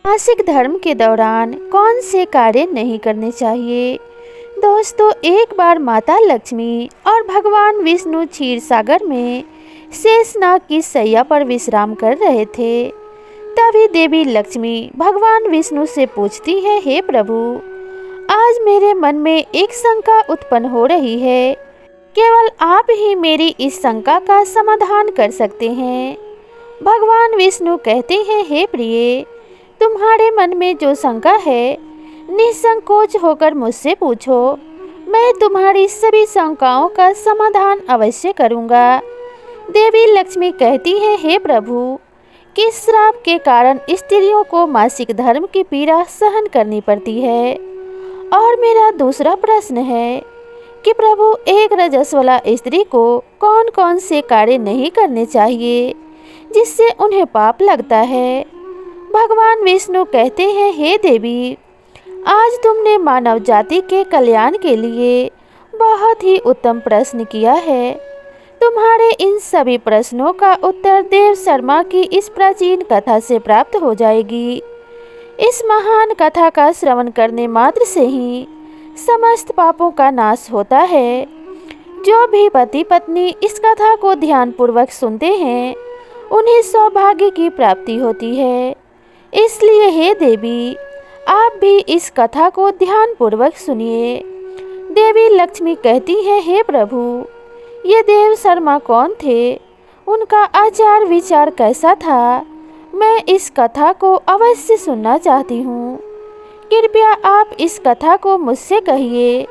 मासिक धर्म के दौरान कौन से कार्य नहीं करने चाहिए। दोस्तों, एक बार माता लक्ष्मी और भगवान विष्णु क्षीर सागर में शेषनाग की शैया पर विश्राम कर रहे थे। तभी देवी लक्ष्मी भगवान विष्णु से पूछती है, हे प्रभु, आज मेरे मन में एक शंका उत्पन्न हो रही है। केवल आप ही मेरी इस शंका का समाधान कर सकते हैं। भगवान विष्णु कहते हैं, हे प्रिय, तुम्हारे मन में जो शंका है, निसंकोच होकर मुझसे पूछो। मैं तुम्हारी सभी शंकाओं का समाधान अवश्य करूंगा। देवी लक्ष्मी कहती है, हे प्रभु, किस श्राप के कारण स्त्रियों को मासिक धर्म की पीड़ा सहन करनी पड़ती है। और मेरा दूसरा प्रश्न है कि प्रभु, एक रजस्वला स्त्री को कौन कौन से कार्य नहीं करने चाहिए जिससे उन्हें पाप लगता है। भगवान विष्णु कहते हैं, हे देवी, आज तुमने मानव जाति के कल्याण के लिए बहुत ही उत्तम प्रश्न किया है। तुम्हारे इन सभी प्रश्नों का उत्तर देव शर्मा की इस प्राचीन कथा से प्राप्त हो जाएगी। इस महान कथा का श्रवण करने मात्र से ही समस्त पापों का नाश होता है। जो भी पति पत्नी इस कथा को ध्यानपूर्वक सुनते हैं, उन्हें सौभाग्य की प्राप्ति होती है। इसलिए हे देवी, आप भी इस कथा को ध्यानपूर्वक सुनिए। देवी लक्ष्मी कहती है, हे प्रभु, ये देव शर्मा कौन थे, उनका आचार विचार कैसा था, मैं इस कथा को अवश्य सुनना चाहती हूँ। कृपया आप इस कथा को मुझसे कहिए,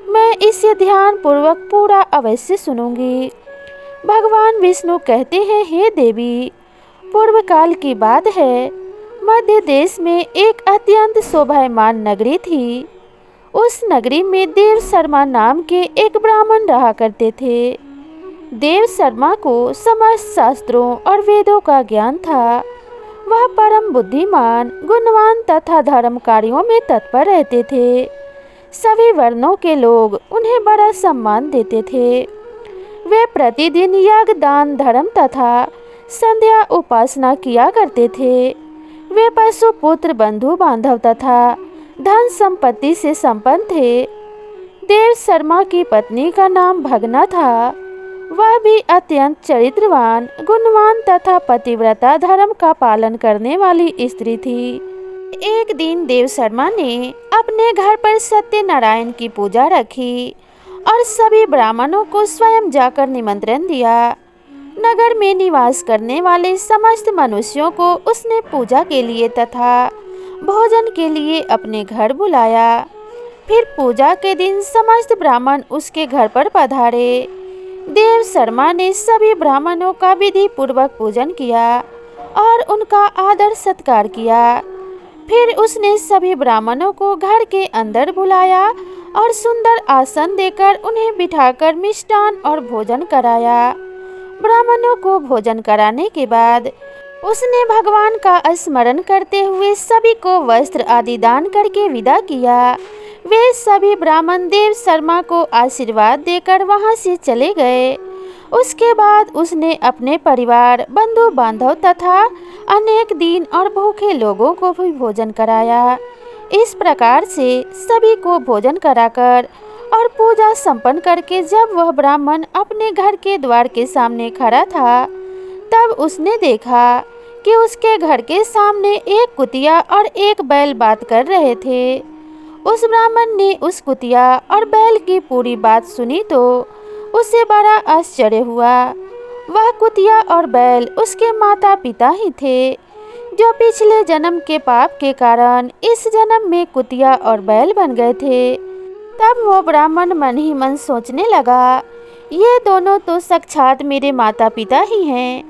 मैं इसे ध्यानपूर्वक पूरा अवश्य सुनूंगी। भगवान विष्णु कहते हैं, हे देवी, पूर्व काल की बात है। मध्य देश में एक अत्यंत शोभायमान नगरी थी। उस नगरी में देव शर्मा नाम के एक ब्राह्मण रहा करते थे। देव शर्मा को समस्त शास्त्रों और वेदों का ज्ञान था। वह परम बुद्धिमान, गुणवान तथा धर्म कार्यों में तत्पर रहते थे। सभी वर्णों के लोग उन्हें बड़ा सम्मान देते थे। वे प्रतिदिन यज्ञ, दान, धर्म तथा संध्या उपासना किया करते थे। वे पशु, पुत्र, बंधु बांधव तथा धन संपत्ति से संपन्न थे। देव शर्मा की पत्नी का नाम भगना था। वह भी अत्यंत चरित्रवान, गुणवान तथा पतिव्रता, धर्म का पालन करने वाली स्त्री थी। एक दिन देव शर्मा ने अपने घर पर सत्यनारायण की पूजा रखी और सभी ब्राह्मणों को स्वयं जाकर निमंत्रण दिया। नगर में निवास करने वाले समस्त मनुष्यों को उसने पूजा के लिए तथा भोजन के लिए अपने घर बुलाया। फिर पूजा के दिन समस्त ब्राह्मण उसके घर पर पधारे। देव शर्मा ने सभी ब्राह्मणों का विधि पूर्वक पूजन किया और उनका आदर सत्कार किया। फिर उसने सभी ब्राह्मणों को घर के अंदर बुलाया और सुंदर आसन देकर उन्हें बिठाकर मिष्टान और भोजन कराया। ब्राह्मणों को भोजन कराने के बाद उसने भगवान का स्मरण करते हुए सभी को वस्त्र आदि दान करके विदा किया। वे सभी ब्राह्मण देव शर्मा को आशीर्वाद देकर वहां से चले गए। उसके बाद उसने अपने परिवार, बंधु बांधव तथा अनेक दीन और भूखे लोगों को भी भोजन कराया। इस प्रकार से सभी को भोजन कराकर और पूजा संपन्न करके जब वह ब्राह्मण अपने घर के द्वार के सामने खड़ा था, तब उसने देखा कि उसके घर के सामने एक कुतिया और एक बैल बात कर रहे थे। उस ब्राह्मण ने उस कुतिया और बैल की पूरी बात सुनी तो उसे बड़ा आश्चर्य हुआ। वह कुतिया और बैल उसके माता पिता ही थे, जो पिछले जन्म के पाप के कारण इस जन्म में कुतिया और बैल बन गए थे। तब वो ब्राह्मण मन ही मन सोचने लगा, ये दोनों तो साक्षात मेरे माता पिता ही हैं,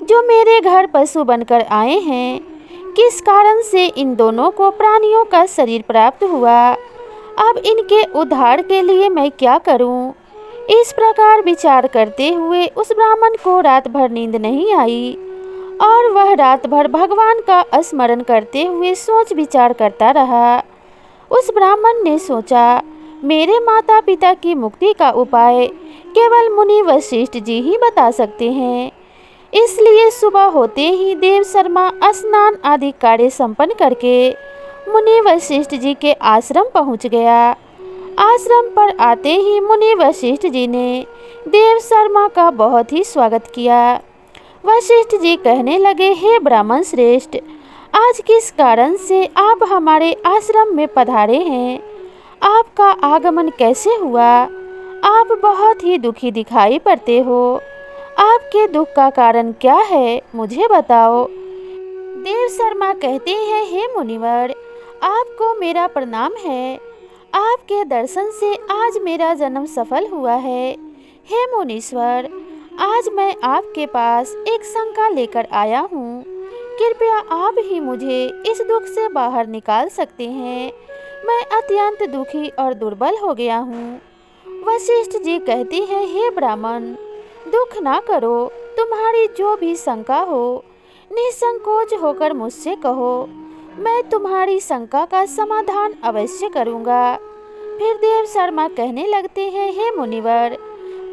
जो मेरे घर पशु बनकर आए हैं। किस कारण से इन दोनों को प्राणियों का शरीर प्राप्त हुआ? अब इनके उद्धार के लिए मैं क्या करूं? इस प्रकार विचार करते हुए उस ब्राह्मण को रात भर नींद नहीं आई और वह रात भर भगवान का स्मरण करते हुए सोच विचार करता रहा। उस ब्राह्मण ने सोचा, मेरे माता पिता की मुक्ति का उपाय केवल मुनि वशिष्ठ जी ही बता सकते हैं। इसलिए सुबह होते ही देव शर्मा स्नान आदि कार्य संपन्न करके मुनि वशिष्ठ जी के आश्रम पहुंच गया। आश्रम पर आते ही मुनि वशिष्ठ जी ने देव शर्मा का बहुत ही स्वागत किया। वशिष्ठ जी कहने लगे, हे ब्राह्मण श्रेष्ठ, आज किस कारण से आप हमारे आश्रम में पधारे हैं? आपका आगमन कैसे हुआ? आप बहुत ही दुखी दिखाई पड़ते हो। आपके दुख का कारण क्या है, मुझे बताओ। देव शर्मा कहते हैं, हे मुनिवर, आपको मेरा प्रणाम है। आपके दर्शन से आज मेरा जन्म सफल हुआ है। हे मुनीश्वर, आज मैं आपके पास एक शंका लेकर आया हूँ। कृपया आप ही मुझे इस दुख से बाहर निकाल सकते हैं। मैं अत्यंत दुखी और दुर्बल हो गया हूँ। वशिष्ठ जी कहते हैं, हे ब्राह्मण, दुख ना करो। तुम्हारी जो भी शंका हो निसंकोच होकर मुझसे कहो। मैं तुम्हारी शंका का समाधान अवश्य करूँगा। फिर देव शर्मा कहने लगते हैं, हे मुनिवर,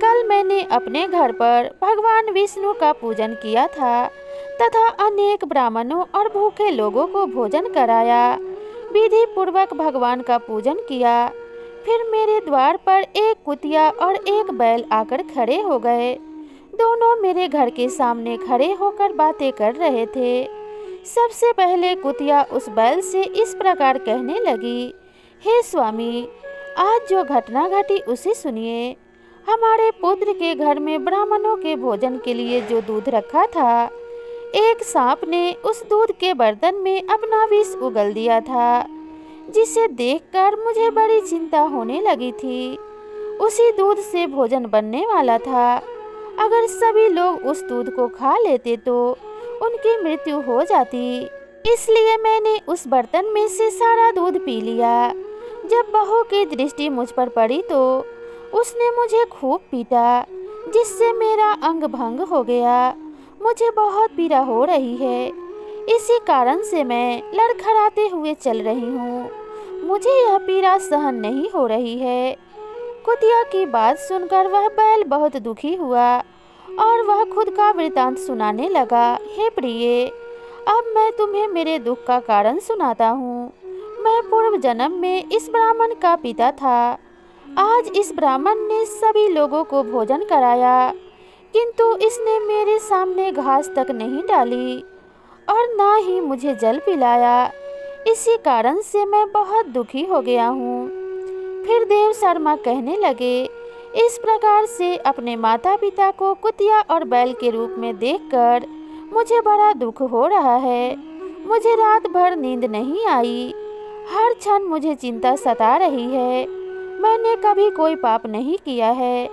कल मैंने अपने घर पर भगवान विष्णु का पूजन किया था तथा अनेक ब्राह्मणों और भूखे लोगों को भोजन कराया। विधि पूर्वक भगवान का पूजन किया। फिर मेरे द्वार पर एक कुतिया और एक बैल आकर खड़े हो गए। दोनों मेरे घर के सामने खड़े होकर बातें कर रहे थे। सबसे पहले कुतिया उस बैल से इस प्रकार कहने लगी, हे स्वामी, आज जो घटना घटी उसे सुनिए। हमारे पुत्र के घर में ब्राह्मणों के भोजन के लिए जो दूध रखा था, एक सांप ने उस दूध के बर्तन में अपना विष उगल दिया था, जिसे देखकर मुझे बड़ी चिंता होने लगी थी। उसी दूध से भोजन बनने वाला था। अगर सभी लोग उस दूध को खा लेते तो उनकी मृत्यु हो जाती। इसलिए मैंने उस बर्तन में से सारा दूध पी लिया। जब बहू की दृष्टि मुझ पर पड़ी तो उसने मुझे खूब पीटा, जिससे मेरा अंग भंग हो गया। मुझे बहुत पीड़ा हो रही है। इसी कारण से मैं लड़खड़ाते हुए चल रही हूँ। मुझे यह पीड़ा सहन नहीं हो रही है। कुतिया की बात सुनकर वह बैल बहुत दुखी हुआ और वह खुद का वृतांत सुनाने लगा। हे प्रिय, अब मैं तुम्हें मेरे दुख का कारण सुनाता हूँ। मैं पूर्व जन्म में इस ब्राह्मण का पिता था। आज इस ब्राह्मण ने सभी लोगों को भोजन कराया, किंतु इसने मेरे सामने घास तक नहीं डाली और ना ही मुझे जल पिलाया। इसी कारण से मैं बहुत दुखी हो गया हूँ। फिर देव शर्मा कहने लगे, इस प्रकार से अपने माता पिता को कुतिया और बैल के रूप में देखकर मुझे बड़ा दुख हो रहा है। मुझे रात भर नींद नहीं आई। हर क्षण मुझे चिंता सता रही है। मैंने कभी कोई पाप नहीं किया है,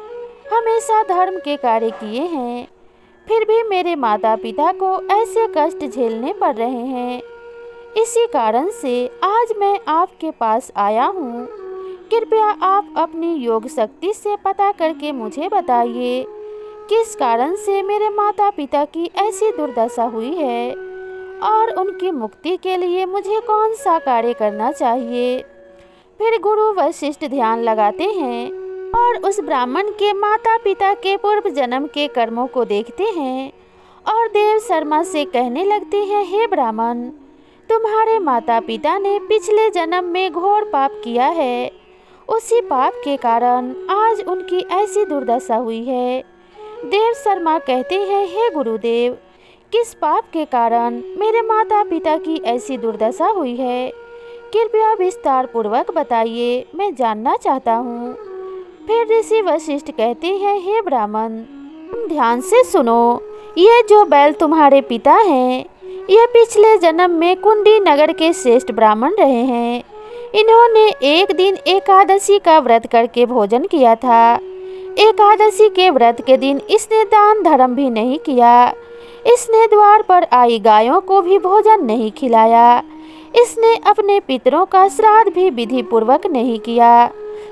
हमेशा धर्म के कार्य किए हैं। फिर भी मेरे माता पिता को ऐसे कष्ट झेलने पड़ रहे हैं। इसी कारण से आज मैं आपके पास आया हूँ। कृपया आप अपनी योग शक्ति से पता करके मुझे बताइए, किस कारण से मेरे माता पिता की ऐसी दुर्दशा हुई है और उनकी मुक्ति के लिए मुझे कौन सा कार्य करना चाहिए। फिर गुरु वशिष्ठ ध्यान लगाते हैं और उस ब्राह्मण के माता पिता के पूर्व जन्म के कर्मों को देखते हैं और देव शर्मा से कहने लगते हैं, हे ब्राह्मण, तुम्हारे माता पिता ने पिछले जन्म में घोर पाप किया है। उसी पाप के कारण आज उनकी ऐसी दुर्दशा हुई है। देव शर्मा कहते हैं, हे गुरुदेव, किस पाप के कारण मेरे माता पिता की ऐसी दुर्दशा हुई है? कृपया विस्तार पूर्वक बताइए, मैं जानना चाहता हूँ। फिर ऋषि वशिष्ठ कहते हैं, हे ब्राह्मण, तुम ध्यान से सुनो। ये जो बैल तुम्हारे पिता हैं, ये पिछले जन्म में कुंडी नगर के श्रेष्ठ ब्राह्मण रहे हैं। इन्होंने एक दिन एकादशी का व्रत करके भोजन किया था। एकादशी के व्रत के दिन इसने दान धर्म भी नहीं किया। इसने द्वार पर आई गायों को भी भोजन नहीं खिलाया। इसने अपने पितरों का श्राद्ध भी विधि पूर्वक नहीं किया।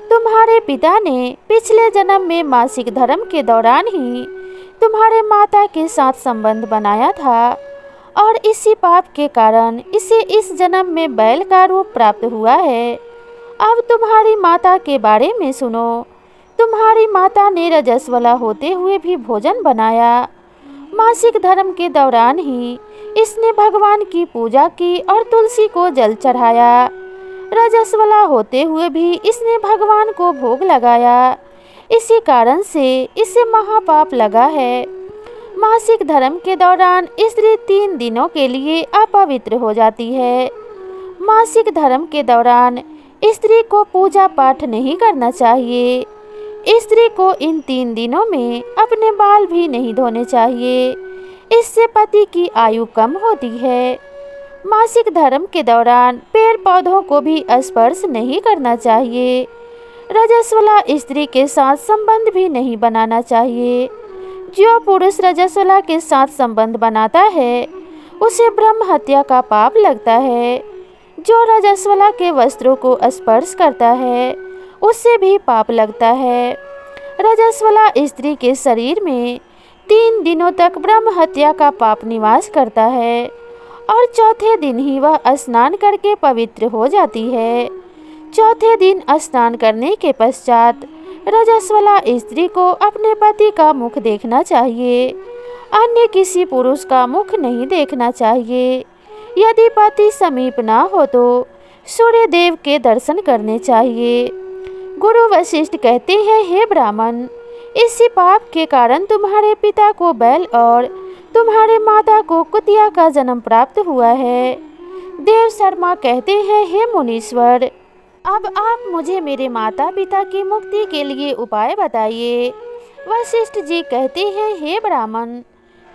तुम्हारे पिता ने पिछले जन्म में मासिक धर्म के दौरान ही तुम्हारे माता के साथ संबंध बनाया था और इसी पाप के कारण इसे इस जन्म में बैल का रूप प्राप्त हुआ है। अब तुम्हारी माता के बारे में सुनो। तुम्हारी माता ने रजस्वला होते हुए भी भोजन बनाया। मासिक धर्म के दौरान ही इसने भगवान की पूजा की और तुलसी को जल चढ़ाया। रजस्वला होते हुए भी इसने भगवान को भोग लगाया। इसी कारण से इसे महापाप लगा है। मासिक धर्म के दौरान स्त्री 3 दिनों के लिए अपवित्र हो जाती है। मासिक धर्म के दौरान स्त्री को पूजा पाठ नहीं करना चाहिए। स्त्री को इन 3 दिनों में अपने बाल भी नहीं धोने चाहिए। इससे पति की आयु कम होती है। मासिक धर्म के दौरान पेड़ पौधों को भी स्पर्श नहीं करना चाहिए। रजस्वला स्त्री के साथ संबंध भी नहीं बनाना चाहिए। जो पुरुष रजस्वला के साथ संबंध बनाता है उसे ब्रह्म हत्या का पाप लगता है। जो रजस्वला के वस्त्रों को स्पर्श करता है उससे भी पाप लगता है। रजस्वला स्त्री के शरीर में 3 दिनों तक ब्रह्म हत्या का पाप निवास करता है और चौथे दिन ही वह स्नान करके पवित्र हो जाती है। चौथे दिन स्नान करने के पश्चात रजस्वला स्त्री को अपने पति का मुख देखना चाहिए। अन्य किसी पुरुष का मुख नहीं देखना चाहिए। यदि पति समीप ना हो तो सूर्य देव के दर्शन करने चाहिए। गुरु वशिष्ठ कहते हैं, हे ब्राह्मण, इसी पाप के कारण तुम्हारे पिता को बैल और तुम्हारे माता को कुतिया का जन्म प्राप्त हुआ है। देव शर्मा कहते हैं, हे मुनीश्वर, अब आप मुझे मेरे माता पिता की मुक्ति के लिए उपाय बताइए। वशिष्ठ जी कहते हैं, हे ब्राह्मण,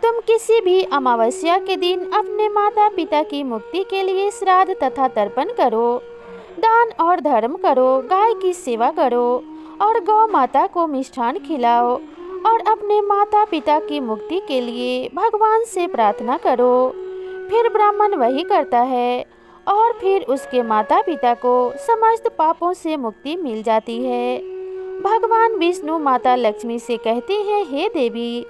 तुम किसी भी अमावस्या के दिन अपने माता पिता की मुक्ति के लिए श्राद्ध तथा तर्पण करो, दान और धर्म करो, गाय की सेवा करो और गौ माता को मिष्ठान खिलाओ और अपने माता पिता की मुक्ति के लिए भगवान से प्रार्थना करो। फिर ब्राह्मण वही करता है और फिर उसके माता पिता को समस्त पापों से मुक्ति मिल जाती है। भगवान विष्णु माता लक्ष्मी से कहते हैं, हे देवी,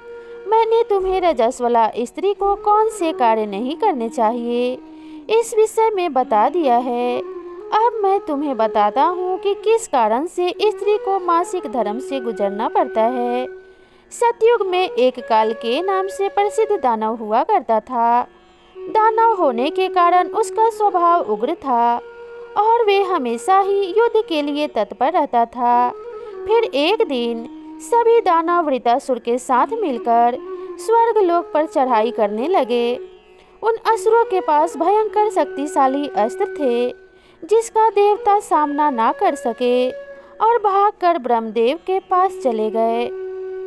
मैंने तुम्हें रजस्वला स्त्री को कौन से कार्य नहीं करने चाहिए इस विषय में बता दिया है। अब मैं तुम्हें बताता हूँ कि किस कारण से स्त्री को मासिक धर्म से गुजरना पड़ता है। सतयुग में एक काल के नाम से प्रसिद्ध दानव हुआ करता था। दानव होने के कारण उसका स्वभाव उग्र था और वे हमेशा ही युद्ध के लिए तत्पर रहता था। फिर एक दिन सभी दानव वृतासुर के साथ मिलकर स्वर्ग लोक पर चढ़ाई करने लगे। उन असुरों के पास भयंकर शक्तिशाली अस्त्र थे जिसका देवता सामना ना कर सके और भागकर ब्रह्मदेव के पास चले गए।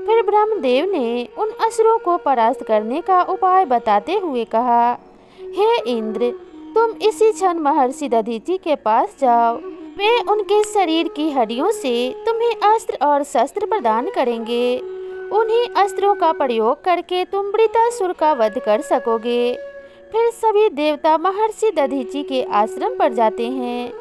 फिर ब्रह्मदेव ने उन असुरों को परास्त करने का उपाय बताते हुए कहा, हे इंद्र, तुम इसी क्षण महर्षि दधीचि के पास जाओ। वे उनके शरीर की हड्डियों से तुम्हें अस्त्र और शस्त्र प्रदान करेंगे। उन्हीं अस्त्रों का प्रयोग करके तुम वृतासुर का वध कर सकोगे। फिर सभी देवता महर्षि दधीचि के आश्रम पर जाते हैं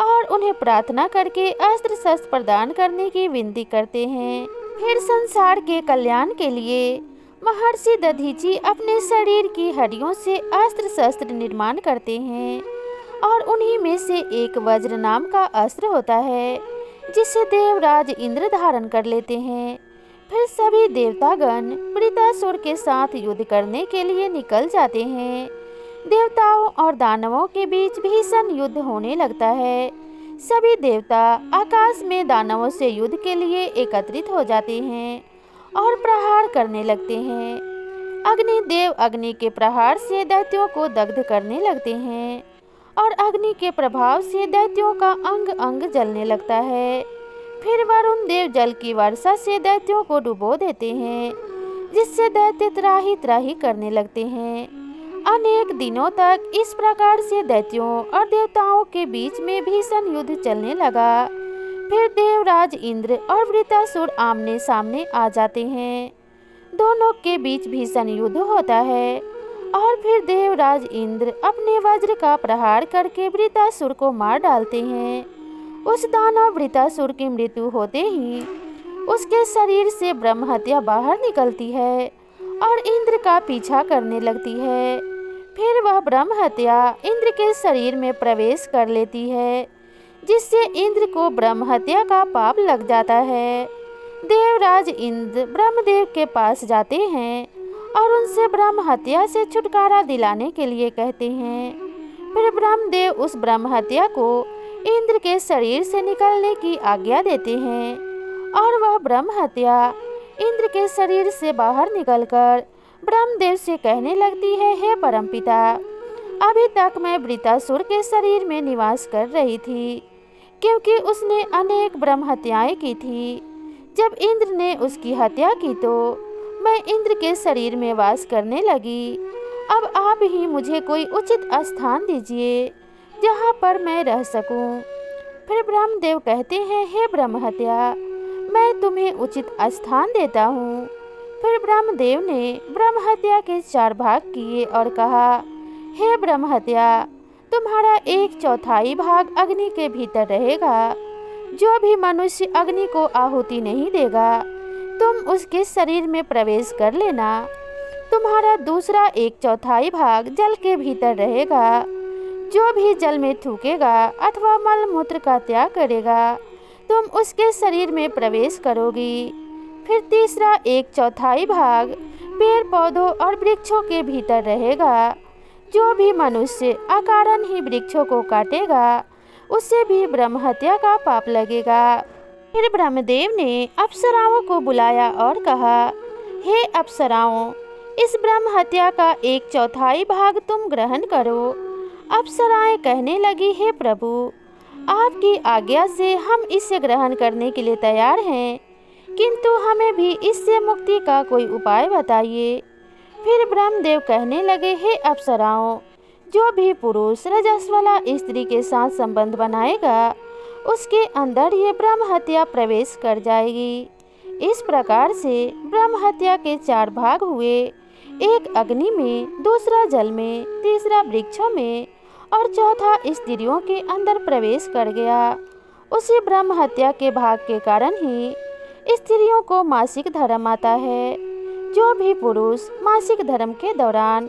और उन्हें प्रार्थना करके अस्त्र शस्त्र प्रदान करने की विनती करते हैं। फिर संसार के कल्याण के लिए महर्षि दधीचि अपने शरीर की हड्डियों से अस्त्र शस्त्र निर्माण करते हैं और उन्हीं में से एक वज्र नाम का अस्त्र होता है जिसे देवराज इंद्र धारण कर लेते हैं। फिर सभी देवतागण वृतासुर के साथ युद्ध करने के लिए निकल जाते हैं। देवताओं और दानवों के बीच भीषण युद्ध होने लगता है। सभी देवता आकाश में दानवों से युद्ध के लिए एकत्रित हो जाते हैं और प्रहार करने लगते हैं। अग्निदेव अग्नि के प्रहार से दैत्यों को दग्ध करने लगते हैं और अग्नि के प्रभाव से दैत्यों का अंग अंग जलने लगता है। फिर वरुण देव जल की वर्षा से दैत्यों को डुबो देते हैं जिससे दैत्य त्राही त्राही करने लगते हैं। अनेक दिनों तक इस प्रकार से दैत्यों और देवताओं के बीच में भीषण युद्ध चलने लगा। फिर देवराज इंद्र और वृतासुर आमने सामने आ जाते हैं। दोनों के बीच भीषण युद्ध होता है और फिर देवराज इंद्र अपने वज्र का प्रहार करके वृतासुर को मार डालते हैं। उस दानव वृतासुर की मृत्यु होते ही उसके शरीर से ब्रह्म हत्या बाहर निकलती है और इंद्र का पीछा करने लगती है। फिर वह ब्रह्म हत्या इंद्र के शरीर में प्रवेश कर लेती है जिससे इंद्र को ब्रह्म हत्या का पाप लग जाता है। देवराज इंद्र ब्रह्मदेव के पास जाते हैं और उनसे ब्रह्म हत्या से छुटकारा दिलाने के लिए कहते हैं। फिर ब्रह्मदेव उस ब्रह्म हत्या को इंद्र के शरीर से निकलने की आज्ञा देते हैं और वह ब्रह्म हत्या इंद्र के शरीर से बाहर निकलकर ब्रह्मदेव से कहने लगती है, हे परमपिता, अभी तक मैं वृत्रासुर के शरीर में निवास कर रही थी, क्योंकि उसने अनेक ब्रह्म हत्याएं की थी। जब इंद्र ने उसकी हत्या की तो मैं इंद्र के शरीर में वास करने लगी। अब आप ही मुझे कोई उचित स्थान दीजिए जहाँ पर मैं रह सकूं। फिर ब्रह्मदेव कहते हैं, हे ब्रह्म हत्या, मैं तुम्हें उचित स्थान देता हूँ। फिर ब्रह्मदेव ने ब्रह्म हत्या के 4 भाग किए और कहा, हे ब्रह्म हत्या, तुम्हारा 1/4 भाग अग्नि के भीतर रहेगा। जो भी मनुष्य अग्नि को आहुति नहीं देगा तुम उसके शरीर में प्रवेश कर लेना। तुम्हारा दूसरा 1/4 भाग जल के भीतर रहेगा। जो भी जल में थूकेगा अथवा मल मूत्र का त्याग करेगा तुम उसके शरीर में प्रवेश करोगी। फिर तीसरा 1/4 भाग पेड़ पौधों और वृक्षों के भीतर रहेगा। जो भी मनुष्य अकारण ही वृक्षों को काटेगा उससे भी ब्रह्म हत्या का पाप लगेगा। फिर ब्रह्मदेव ने अप्सराओं को बुलाया और कहा, हे अप्सराओं, इस ब्रह्म हत्या का 1/4 भाग तुम ग्रहण करो। अप्सराएं कहने लगी, हे प्रभु, आपकी आज्ञा से हम इसे ग्रहण करने के लिए तैयार हैं, किंतु हमें भी इससे मुक्ति का कोई उपाय बताइए। फिर ब्रह्मदेव कहने लगे, हे अप्सराओं, जो भी पुरुष रजस्वला स्त्री के साथ संबंध बनाएगा उसके अंदर ये ब्रह्म हत्या प्रवेश कर जाएगी। इस प्रकार से ब्रह्म हत्या के 4 भाग हुए, एक अग्नि में, दूसरा जल में, तीसरा वृक्षों में और चौथा स्त्रियों के अंदर प्रवेश कर गया। उसी ब्रह्म हत्या के भाग के कारण ही स्त्रियों को मासिक धर्म आता है। जो भी पुरुष मासिक धर्म के दौरान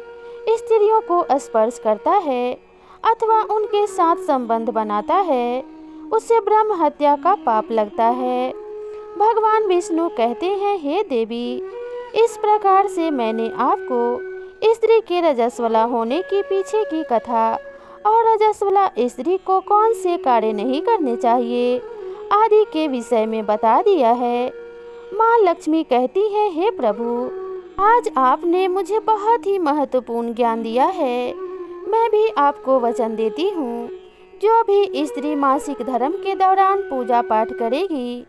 स्त्रियों को स्पर्श करता है अथवा उनके साथ संबंध बनाता है उसे ब्रह्म हत्या का पाप लगता है। भगवान विष्णु कहते हैं, हे देवी, इस प्रकार से मैंने आपको स्त्री के रजस्वला होने के पीछे की कथा और रजस्वला स्त्री को कौन से कार्य नहीं करने चाहिए आदि के विषय में बता दिया है। माँ लक्ष्मी कहती है, हे प्रभु, आज आपने मुझे बहुत ही महत्वपूर्ण ज्ञान दिया है। मैं भी आपको वचन देती हूँ, जो भी स्त्री मासिक धर्म के दौरान पूजा पाठ करेगी,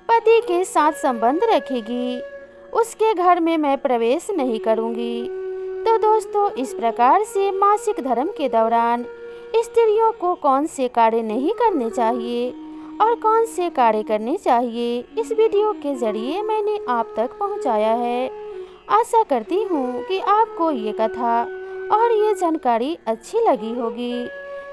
पति के साथ संबंध रखेगी, उसके घर में मैं प्रवेश नहीं करूँगी। तो दोस्तों, इस प्रकार से मासिक धर्म के दौरान स्त्रियों को कौन से कार्य नहीं करने चाहिए और कौन से कार्य करने चाहिए, इस वीडियो के जरिए मैंने आप तक पहुंचाया है। आशा करती हूं कि आपको ये कथा और ये जानकारी अच्छी लगी होगी।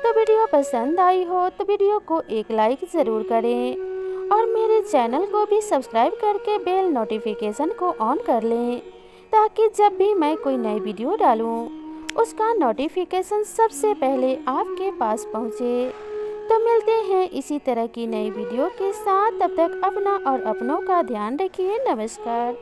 तो वीडियो पसंद आई हो तो वीडियो को एक लाइक ज़रूर करें और मेरे चैनल को भी सब्सक्राइब करके बेल नोटिफिकेशन को ऑन कर लें, ताकि जब भी मैं कोई नई वीडियो डालूं उसका नोटिफिकेशन सबसे पहले आपके पास पहुंचे। तो मिलते हैं इसी तरह की नई वीडियो के साथ। तब तक अपना और अपनों का ध्यान रखिए। नमस्कार।